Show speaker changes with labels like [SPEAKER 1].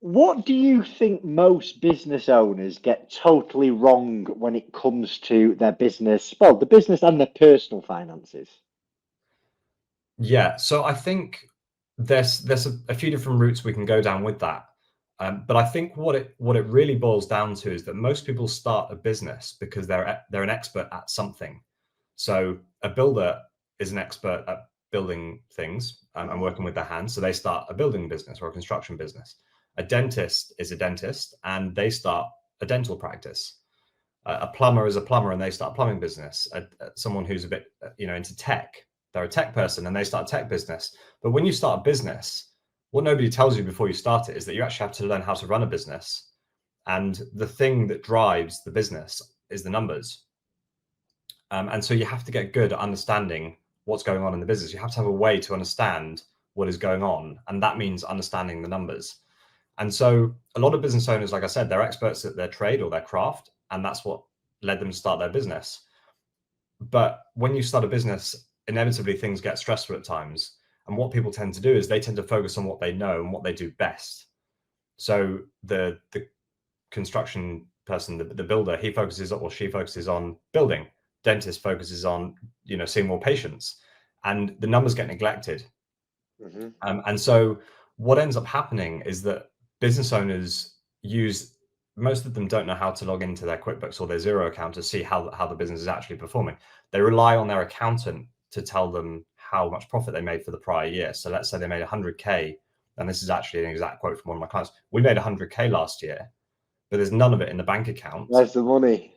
[SPEAKER 1] What do you think most business owners get totally wrong when it comes to their business, well, the business and their personal finances?
[SPEAKER 2] Yeah, so I think there's a few different routes we can go down with that. But I think what it really boils down to is that most people start a business because they're an expert at something. So a builder is an expert at building things and working with their hands. So they start a building business or a construction business. A dentist is a dentist and they start a dental practice. A plumber is a plumber and they start a plumbing business. Someone who's a bit, into tech, they're a tech person and they start a tech business. But when you start a business, what nobody tells you before you start it is that you actually have to learn how to run a business. And the thing that drives the business is the numbers. And so you have to get good at understanding what's going on in the business. You have to have a way to understand what is going on. And that means understanding the numbers. And so a lot of business owners, like I said, they're experts at their trade or their craft, and that's what led them to start their business. But when you start a business, inevitably things get stressful at times. And what people tend to do is they tend to focus on what they know and what they do best. So the construction person, the builder, he focuses or she focuses on building. Dentist focuses on, seeing more patients, and the numbers get neglected. And so what ends up happening is that business owners most of them don't know how to log into their QuickBooks or their Xero account to see how the business is actually performing. They rely on their accountant to tell them how much profit they made for the prior year. So let's say they made 100K, and this is actually an exact quote from one of my clients. We made 100K last year, but there's none of it in the bank account.
[SPEAKER 1] Where's the money?